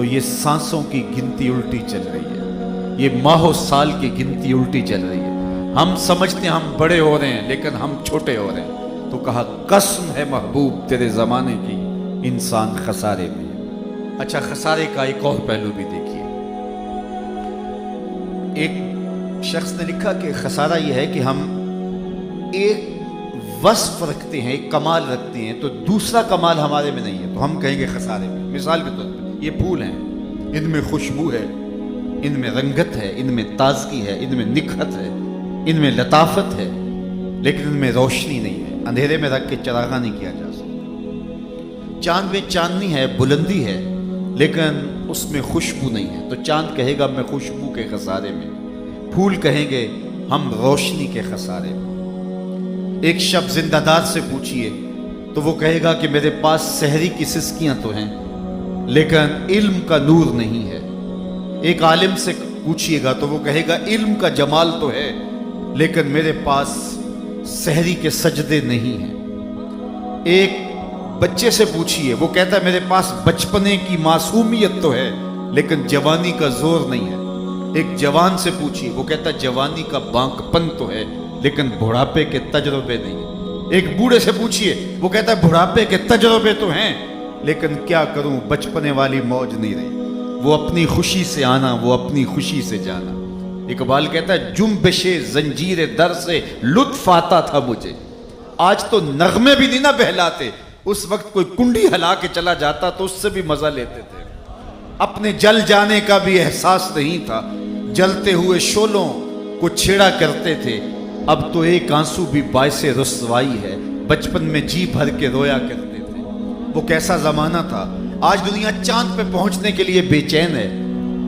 تو یہ سانسوں کی گنتی الٹی چل رہی ہے، یہ ماہ و سال کی گنتی الٹی چل رہی ہے۔ ہم سمجھتے ہیں ہم بڑے ہو رہے ہیں لیکن ہم چھوٹے ہو رہے ہیں۔ تو کہا قسم ہے محبوب تیرے زمانے کی، انسان خسارے میں ہے۔ اچھا، خسارے کا ایک اور پہلو بھی دیکھیے۔ ایک شخص نے لکھا کہ خسارہ یہ ہے کہ ہم ایک وصف رکھتے ہیں، ایک کمال رکھتے ہیں، تو دوسرا کمال ہمارے میں نہیں ہے تو ہم کہیں گے خسارے میں۔ مثال کے طور پر یہ پھول ہیں، ان میں خوشبو ہے، ان میں رنگت ہے، ان میں تازگی ہے، ان میں نکھت ہے، ان میں لطافت ہے، لیکن ان میں روشنی نہیں ہے، اندھیرے میں رکھ کے چراغاں نہیں کیا جا سکتا۔ چاند میں چاندنی ہے، بلندی ہے، لیکن اس میں خوشبو نہیں ہے، تو چاند کہے گا میں خوشبو کے خسارے میں، پھول کہیں گے ہم روشنی کے خسارے میں۔ ایک شب زندہ دار سے پوچھئے تو وہ کہے گا کہ میرے پاس سحری کی سسکیاں تو ہیں لیکن علم کا نور نہیں ہے۔ ایک عالم سے پوچھئے گا تو وہ کہے گا علم کا جمال تو ہے لیکن میرے پاس سحری کے سجدے نہیں ہیں۔ ایک بچے سے پوچھئے، وہ کہتا ہے میرے پاس بچپنے کی معصومیت تو ہے لیکن جوانی کا زور نہیں ہے۔ ایک جوان سے پوچھئے، وہ کہتا ہے جوانی کا بانک پن تو ہے لیکن بڑھاپے کے تجربے نہیں ہیں۔ ایک بوڑھے سے پوچھئے، وہ کہتا ہے بڑھاپے کے تجربے تو ہیں لیکن کیا کروں بچپنے والی موج نہیں رہی۔ وہ اپنی خوشی سے آنا، وہ اپنی خوشی سے جانا۔ اقبال کہتا ہے جنبش زنجیر در سے لطف آتا تھا مجھے، آج تو نغمے بھی نہیں نہ بہلاتے، اس وقت کوئی کنڈی ہلا کے چلا جاتا تو اس سے بھی مزہ لیتے تھے۔ اپنے جل جانے کا بھی احساس نہیں تھا، جلتے ہوئے شعلوں کو چھیڑا کرتے تھے، اب تو ایک آنسو بھی باعث رسوائی ہے، بچپن میں جی بھر کے رویا کرتے تھے۔ وہ کیسا زمانہ تھا، آج دنیا چاند پہ پہنچنے کے لیے بے چین ہے،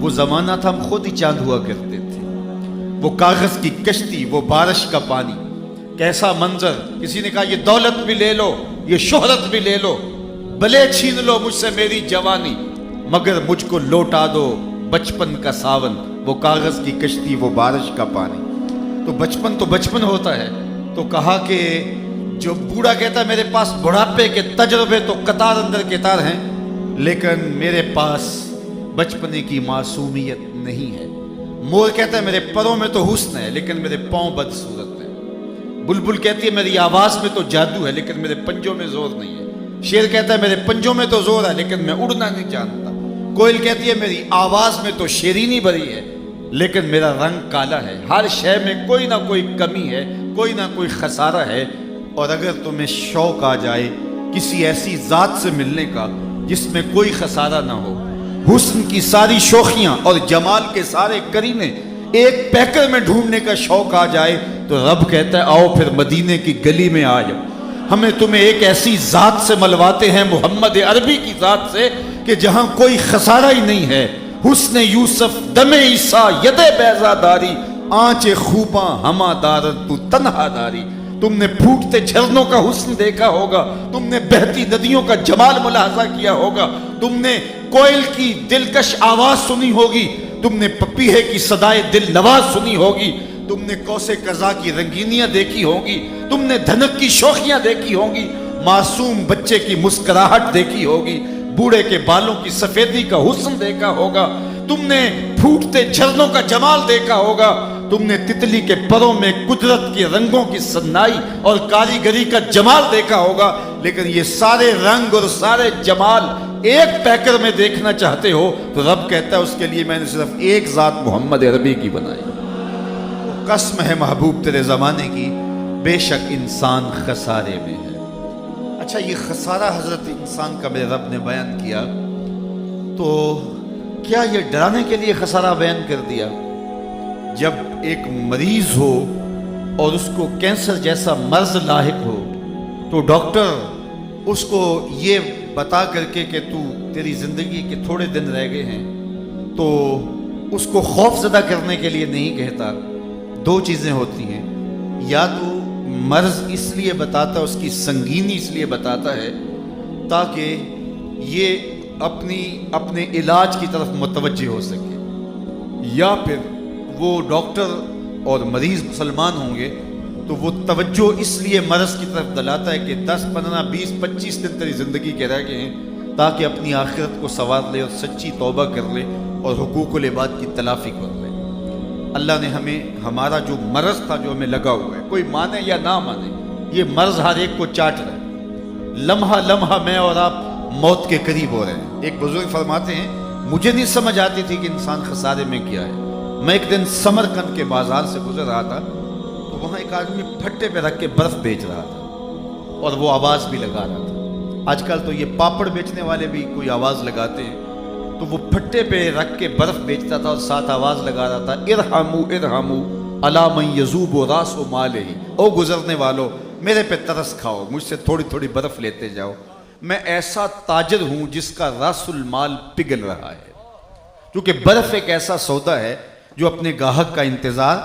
وہ زمانہ تھا ہم خود ہی چاند ہوا کرتے تھے۔ وہ کاغذ کی کشتی، وہ بارش کا پانی، کیسا منظر۔ کسی نے کہا یہ دولت بھی لے لو، یہ شہرت بھی لے لو، بلے چھین لو مجھ سے میری جوانی، مگر مجھ کو لوٹا دو بچپن کا ساون، وہ کاغذ کی کشتی، وہ بارش کا پانی۔ تو بچپن ہوتا ہے۔ تو کہا کہ جو بوڑھا کہتا ہے میرے پاس بڑھاپے کے تجربے تو قطار اندر قطار ہیں لیکن میرے پاس بچپنے کی معصومیت نہیں ہے۔ مور کہتا ہے میرے پروں میں تو حسن ہے لیکن میرے پاؤں بدصورت ہیں۔ بلبل کہتی ہے میری آواز میں تو جادو ہے لیکن میرے پنجوں میں زور نہیں ہے۔ شیر کہتا ہے میرے پنجوں میں تو زور ہے لیکن میں اڑنا نہیں جانتا۔ کوئل کہتی ہے میری آواز میں تو شیرینی بھری ہے لیکن میرا رنگ کالا ہے۔ ہر شے میں کوئی نہ کوئی کمی ہے، کوئی نہ کوئی خسارہ ہے، اور اگر تمہیں شوق آ جائے کسی ایسی ذات سے ملنے کا جس میں کوئی خسارہ نہ ہو، حسن کی ساری شوخیاں اور جمال کے سارے کرینے ایک پیکر میں ڈھونڈنے کا شوق آ جائے، تو رب کہتا ہے آؤ پھر مدینے کی گلی میں آ جاؤ، ہمیں تمہیں ایک ایسی ذات سے ملواتے ہیں، محمد عربی کی ذات سے، کہ جہاں کوئی خسارہ ہی نہیں ہے۔ حسن یوسف دم عیسیٰ ید بیضا داری، آنچ خوباں ہما دارد تو تنہا داری۔ تم نے پھوٹتے جھرنوں کا حسن دیکھا ہوگا، تم نے بہتی ندیوں کا جمال ملاحظہ کیا ہوگا، تم نے کوئل کی دلکش آواز سنی ہوگی، تم نے پپیہے کی صدائے دل نواز سنی ہوگی، تم نے کوسے قضا کی رنگینیاں دیکھی ہوگی، تم نے دھنک کی شوخیاں دیکھی ہوگی، معصوم بچے کی مسکراہٹ دیکھی ہوگی، بوڑھے کے بالوں کی سفیدی کا حسن دیکھا ہوگا، تم نے پھوٹتے جھرنوں کا جمال دیکھا ہوگا، تم نے تتلی کے پروں میں قدرت کے رنگوں کی سنائی اور کاریگری کا جمال دیکھا ہوگا، لیکن یہ سارے رنگ اور سارے جمال ایک پیکر میں دیکھنا چاہتے ہو تو رب کہتا ہے اس کے لیے میں نے صرف ایک ذات محمد عربی کی بنائی۔ قسم ہے محبوب تیرے زمانے کی، بے شک انسان خسارے میں ہے۔ اچھا، یہ خسارہ حضرت انسان کا میرے رب نے بیان کیا، تو کیا یہ ڈرانے کے لیے خسارہ بیان کر دیا؟ جب ایک مریض ہو اور اس کو کینسر جیسا مرض لاحق ہو تو ڈاکٹر اس کو یہ بتا کر کے کہ تیری زندگی کے تھوڑے دن رہ گئے ہیں، تو اس کو خوف زدہ کرنے کے لیے نہیں کہتا۔ دو چیزیں ہوتی ہیں، یا تو مرض اس لیے بتاتا ہے، اس کی سنگینی اس لیے بتاتا ہے تاکہ یہ اپنے علاج کی طرف متوجہ ہو سکے، یا پھر وہ ڈاکٹر اور مریض مسلمان ہوں گے تو وہ توجہ اس لیے مرض کی طرف دلاتا ہے کہ 10 15 20 25 دن تیری زندگی کے رہ گئے ہیں تاکہ اپنی آخرت کو سنوار لے اور سچی توبہ کر لے اور حقوق العباد کی تلافی کر لے۔ اللہ نے ہمیں ہمارا جو مرض تھا جو ہمیں لگا ہوا ہے، کوئی مانے یا نہ مانے، یہ مرض ہر ایک کو چاٹ رہا ہے۔ لمحہ لمحہ میں اور آپ موت کے قریب ہو رہے ہیں۔ ایک بزرگ فرماتے ہیں مجھے نہیں سمجھ آتی تھی کہ انسان خسارے میں کیا ہے۔ میں ایک دن سمرقند کے بازار سے گزر رہا تھا تو وہاں ایک آدمی پھٹے پہ رکھ کے برف بیچ رہا تھا اور وہ آواز بھی لگا رہا تھا۔ آج کل تو یہ پاپڑ بیچنے والے بھی کوئی آواز لگاتے ہیں، تو وہ پھٹے پہ رکھ کے برف بیچتا تھا اور ساتھ آواز لگا رہا تھا ارحمو ارحمو علی من یذوب راس مالہ، او گزرنے والو میرے پہ ترس کھاؤ، مجھ سے تھوڑی تھوڑی برف لیتے جاؤ، میں ایسا تاجر ہوں جس کا راس المال پگھل رہا ہے۔ کیونکہ برف ایک ایسا سودا ہے جو اپنے گاہک کا انتظار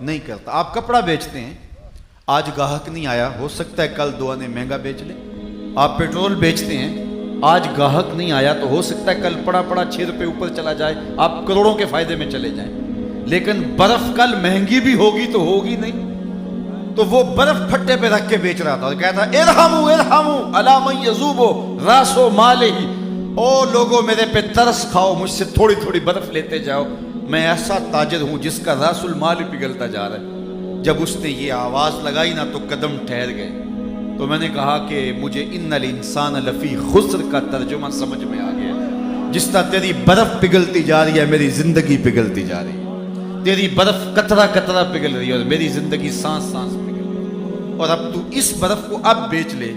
نہیں کرتا۔ آپ کپڑا بیچتے ہیں، آج گاہک نہیں آیا، ہو سکتا ہے کل دو آنے مہنگا بیچ لیں۔ آپ پیٹرول بیچتے ہیں، آج گاہک نہیں آیا تو ہو سکتا ہے کل پڑا 6 روپے اوپر چلا جائے، آپ کروڑوں کے فائدے میں چلے جائیں۔ لیکن برف کل مہنگی بھی ہوگی تو ہوگی نہیں۔ تو وہ برف پھٹے پہ رکھ کے بیچ رہا تھا اور کہتا ارحمو ارحمو علی من یذوب راس مالہ، او لوگوں میرے پہ ترس کھاؤ، مجھ سے تھوڑی تھوڑی برف لیتے جاؤ، میں ایسا تاجر ہوں جس کا راس المال پگھلتا جا رہا ہے۔ جب اس نے یہ آواز لگائی نا تو قدم ٹھہر گئے۔ تو میں نے کہا کہ مجھے ان الانسان لفی خسر کا ترجمہ سمجھ میں آ گیا۔ جس طرح تیری برف پگھلتی جا رہی ہے میری زندگی پگھلتی جا رہی ہے، تیری برف قطرہ قطرہ پگھل رہی ہے اور میری زندگی سانس سانس پگھل رہی ہے۔ اور اب تو اس برف کو اب بیچ لے،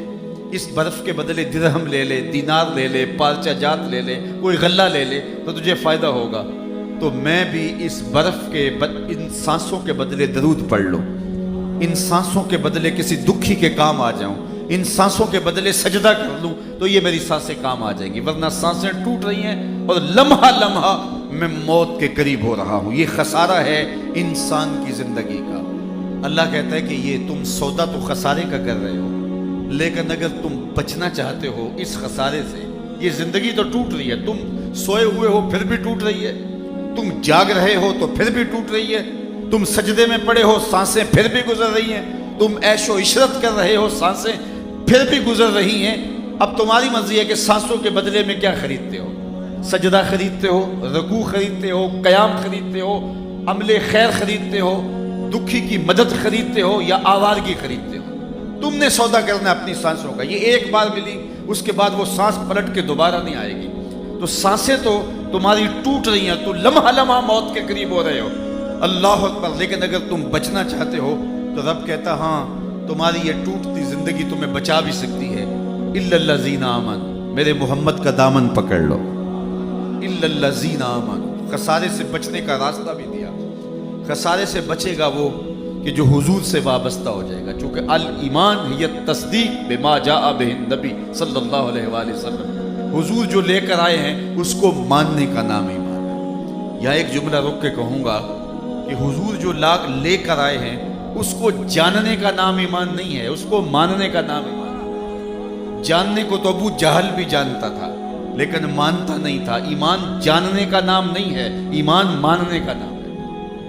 اس برف کے بدلے درہم لے لے، دینار لے لے، پارچہ جات لے لے، کوئی غلہ لے لے تو تجھے فائدہ ہوگا۔ تو میں بھی اس برف کے ان سانسوں کے بدلے درود پڑھ لوں، ان سانسوں کے بدلے کسی دکھی کے کام آ جاؤں، ان سانسوں کے بدلے سجدہ کر لوں تو یہ میری سانسیں کام آ جائیں گی، ورنہ سانسیں ٹوٹ رہی ہیں اور لمحہ لمحہ میں موت کے قریب ہو رہا ہوں۔ یہ خسارہ ہے انسان کی زندگی کا۔ اللہ کہتا ہے کہ یہ تم سودا تو خسارے کا کر رہے ہو، لیکن اگر تم بچنا چاہتے ہو اس خسارے سے، یہ زندگی تو ٹوٹ رہی ہے، تم سوئے ہوئے ہو پھر بھی ٹوٹ رہی ہے، تم جاگ رہے ہو تو پھر بھی ٹوٹ رہی ہے، تم سجدے میں پڑے ہو سانسیں پھر بھی گزر رہی ہیں، تم عیش و عشرت کر رہے ہو سانسیں پھر بھی گزر رہی ہیں۔ اب تمہاری مرضی ہے کہ سانسوں کے بدلے میں کیا خریدتے ہو، سجدہ خریدتے ہو، رکوع خریدتے ہو، قیام خریدتے ہو، عمل خیر خریدتے ہو، دکھی کی مدد خریدتے ہو یا آوارگی خریدتے ہو۔ تم نے سودا کرنا اپنی سانسوں کا، یہ ایک بار ملی اس کے بعد وہ سانس پلٹ کے دوبارہ نہیں آئے گی۔ تو سانسیں تو تمہاری ٹوٹ رہی ہیں، تو لمحہ لمحہ موت کے قریب ہو رہے ہو، اللہ اکبر۔ لیکن اگر تم بچنا چاہتے ہو تو رب کہتا ہاں تمہاری یہ ٹوٹتی زندگی تمہیں بچا بھی سکتی ہے، الا الذین آمنوا، میرے محمد کا دامن پکڑ لو، الا الذین آمنوا، خسارے سے بچنے کا راستہ بھی دیا۔ خسارے سے بچے گا وہ کہ جو حضور سے وابستہ ہو جائے گا، چونکہ الایمان ہی التصدیق بما جاء بہ النبی صلی اللہ علیہ وآلہ وسلم، حضور جو لے کر آئے ہیں اس کو ماننے کا نام ایمان ہے۔ یا ایک جملہ رک کے کہوں گا کہ حضور جو لے کر آئے ہیں اس کو جاننے کا نام ایمان نہیں ہے، اس کو ماننے کا نام ایمان ہے۔ جاننے کو تو ابو جہل بھی جانتا تھا لیکن مانتا نہیں تھا۔ ایمان جاننے کا نام نہیں ہے، ایمان ماننے کا نام ہے۔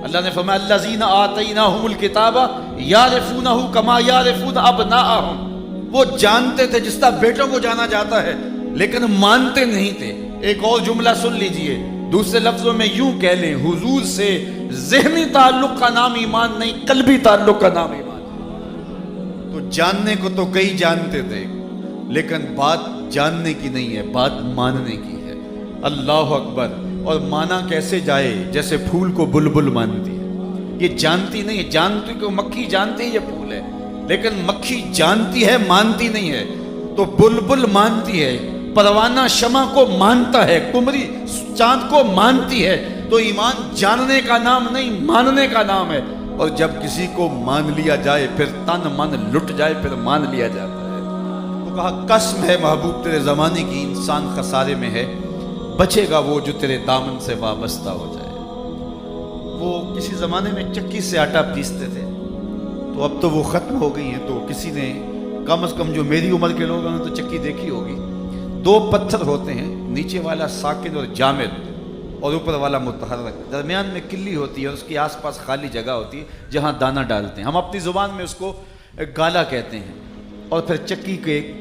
اللہ نے فرمایا الذین آتیناہم الکتاب یعرفونہ کما یعرفون ابناءہم، وہ جانتے تھے جس طرح بیٹوں کو جانا جاتا ہے لیکن مانتے نہیں تھے۔ ایک اور جملہ سن لیجئے، دوسرے لفظوں میں یوں کہہ لیں، حضور سے ذہنی تعلق کا نام ایمان نہیں، قلبی تعلق کا نام ایمان ہے۔ تو جاننے کو تو کئی جانتے تھے لیکن بات جاننے کی نہیں ہے، بات ماننے کی ہے۔ اللہ اکبر۔ اور مانا کیسے جائے؟ جیسے پھول کو بلبل مانتی ہے، یہ جانتی نہیں ہے، جانتی کہ مکھی جانتی ہے یہ پھول ہے، لیکن مکھی جانتی ہے مانتی نہیں ہے۔ تو بلبل مانتی ہے، پروانہ شمع کو مانتا ہے، قمری چاند کو مانتی ہے۔ تو ایمان جاننے کا نام نہیں، ماننے کا نام ہے۔ اور جب کسی کو مان لیا جائے پھر تن من لٹ جائے پھر مان لیا جاتا ہے۔ تو کہا قسم ہے محبوب تیرے زمانے کی، انسان خسارے میں ہے، بچے گا وہ جو تیرے دامن سے وابستہ ہو جائے۔ وہ کسی زمانے میں چکی سے آٹا پیستے تھے، تو اب تو وہ ختم ہو گئی ہیں۔ تو کسی نے کم از کم جو میری عمر کے لوگ ہیں تو چکی دیکھی ہوگی، 2 پتھر ہوتے ہیں، نیچے والا ساکن اور جامد اور اوپر والا متحرک، درمیان میں کلی ہوتی ہے اور اس کے آس پاس خالی جگہ ہوتی ہے جہاں دانہ ڈالتے ہیں۔ ہم اپنی زبان میں اس کو گالا کہتے ہیں۔ اور پھر چکی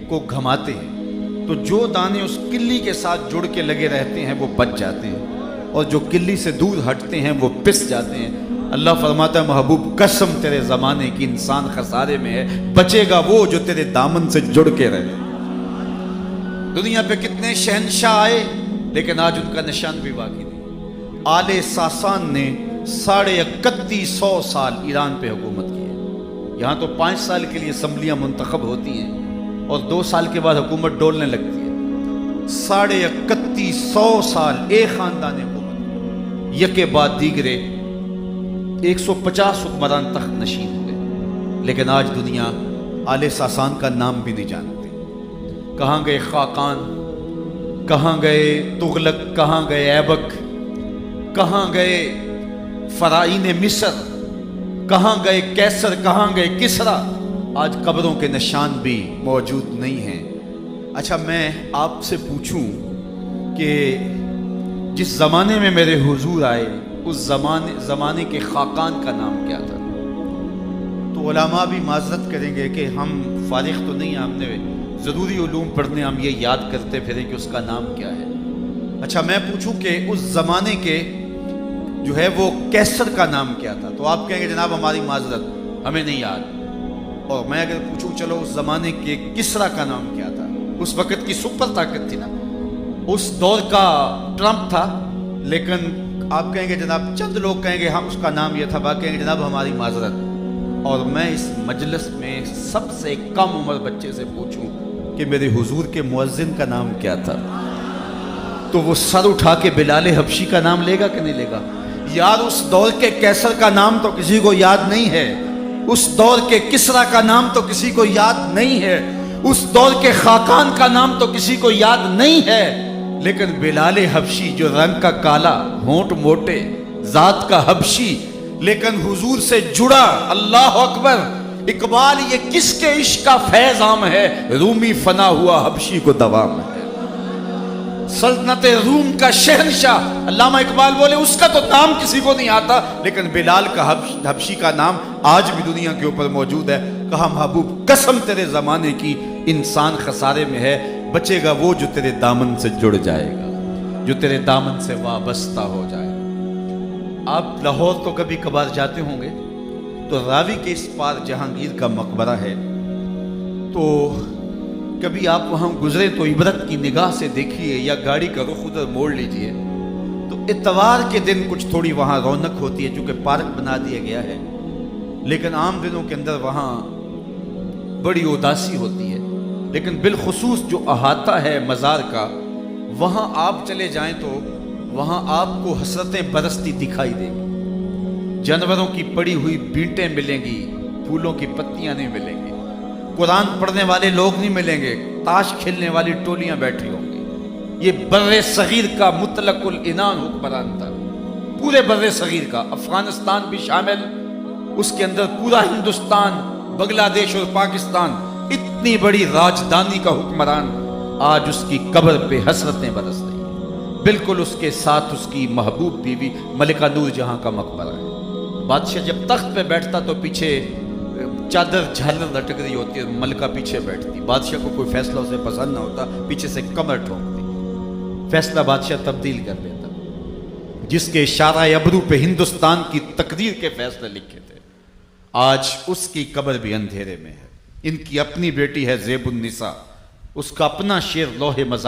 کو گھماتے ہیں تو جو دانے اس کلی کے ساتھ جڑ کے لگے رہتے ہیں وہ بچ جاتے ہیں، اور جو کلی سے دور ہٹتے ہیں وہ پس جاتے ہیں۔ اللہ فرماتا ہے محبوب قسم تیرے زمانے کی انسان خسارے میں ہے، بچے گا وہ جو تیرے دامن سے جڑ کے رہے۔ دنیا پہ کتنے شہنشاہ آئے لیکن آج ان کا نشان بھی باقی نہیں۔ آل ساسان نے 3150 سال ایران پہ حکومت کی ہے۔ یہاں تو 5 سال کے لیے اسمبلیاں منتخب ہوتی ہیں اور 2 سال کے بعد حکومت ڈولنے لگتی ہے۔ 3150 سال ایک خاندان نے حکومت، یکے بعد دیگرے 150 حکمران تخت نشین ہوئے، لیکن آج دنیا آل ساسان کا نام بھی نہیں جانتی۔ کہاں گئے خاقان، کہاں گئے تغلق، کہاں گئے ایبک، کہاں گئے فرعین مصر، کہاں گئے کیسر، کہاں گئے کسرا؟ آج قبروں کے نشان بھی موجود نہیں ہیں۔ اچھا میں آپ سے پوچھوں کہ جس زمانے میں میرے حضور آئے اس زمانے کے خاقان کا نام کیا تھا؟ تو علماء بھی معذرت کریں گے کہ ہم فارغ تو نہیں ہیں، ہم نے ضروری علوم پڑھنے، ہم یہ یاد کرتے پھریں کہ اس کا نام کیا ہے۔ اچھا میں پوچھوں کہ اس زمانے کے جو ہے وہ کیسر کا نام کیا تھا؟ تو آپ کہیں گے جناب ہماری معذرت، ہمیں نہیں یاد۔ اور میں اگر پوچھوں چلو اس زمانے کے کسرا کا نام کیا تھا؟ اس وقت کی سپر طاقت تھی نا، اس دور کا ٹرمپ تھا، لیکن آپ کہیں گے جناب، چند لوگ کہیں گے ہم اس کا نام یہ تھا، باقی کہیں گے جناب ہماری معذرت۔ اور میں اس مجلس میں سب سے کم عمر بچے سے پوچھوں کہ میرے حضور کے مؤذن کا نام کیا تھا، تو وہ سر اٹھا کے بلال حبشی کا نام لے گا کہ نہیں لے گا؟ یار اس دور کے کیسر کا نام تو کسی کو یاد نہیں ہے، اس دور کے کسرا کا نام تو کسی کو یاد نہیں ہے، اس دور کے خاقان کا نام تو کسی کو یاد نہیں ہے، لیکن بلال حبشی جو رنگ کا کالا، ہونٹ موٹے، ذات کا حبشی، لیکن حضور سے جڑا، اللہ اکبر۔ اقبال یہ کس کے عشق کا فیض عام ہے، رومی فنا ہوا حبشی کو دوام ہے۔ سلطنت روم کا شہنشاہ علامہ اقبال بولے اس کا تو نام کسی کو نہیں آتا، لیکن بلال کا حبشی کا نام آج بھی دنیا کے اوپر موجود ہے۔ کہا محبوب قسم تیرے زمانے کی انسان خسارے میں ہے، بچے گا وہ جو تیرے دامن سے جڑ جائے گا، جو تیرے دامن سے وابستہ ہو جائے گا۔ آپ لاہور تو کبھی کبھار جاتے ہوں گے تو راوی کے اس پار جہانگیر کا مقبرہ ہے، تو کبھی آپ وہاں گزرے تو عبرت کی نگاہ سے دیکھیے یا گاڑی کا رخ ادھر موڑ لیجئے، تو اتوار کے دن کچھ تھوڑی وہاں رونق ہوتی ہے چونکہ پارک بنا دیا گیا ہے، لیکن عام دنوں کے اندر وہاں بڑی اداسی ہوتی ہے۔ لیکن بالخصوص جو احاطہ ہے مزار کا، وہاں آپ چلے جائیں تو وہاں آپ کو حسرتیں برستی دکھائی دیں گی، جانوروں کی پڑی ہوئی بینٹیں ملیں گی، پھولوں کی پتیاں نہیں ملیں گی، قرآن پڑھنے والے لوگ نہیں ملیں گے، تاش کھیلنے والی ٹولیاں بیٹھی ہوں گی۔ یہ بر صغیر کا مطلق العنان حکمران تھا، پورے بر صغیر کا، افغانستان بھی شامل، اس کے اندر پورا ہندوستان، بنگلہ دیش اور پاکستان، اتنی بڑی راجدانی کا حکمران، آج اس کی قبر پہ حسرتیں برس رہی ہیں۔ بالکل اس کے ساتھ اس کی محبوب بیوی ملکہ نور جہاں کا مقبرہ ہے۔ بادشاہ جب تخت پہ بیٹھتا تو پیچھے چادر جھالر لٹک رہی ہوتی ہے، ملکہ پیچھے بیٹھتی، بادشاہ کو کوئی فیصلہ اسے پسند نہ ہوتا، پیچھے سے کمر ٹھونکتی، فیصلہ بادشاہ تبدیل کر لیتا۔ جس کے اشارہ ابرو پہ ہندوستان کی تقدیر کے فیصلے لکھے تھے، آج اس کی قبر بھی اندھیرے میں ہے۔ ان کی اپنی بیٹی ہے زیب النساء، اس کا اپنا شعر لوح مزار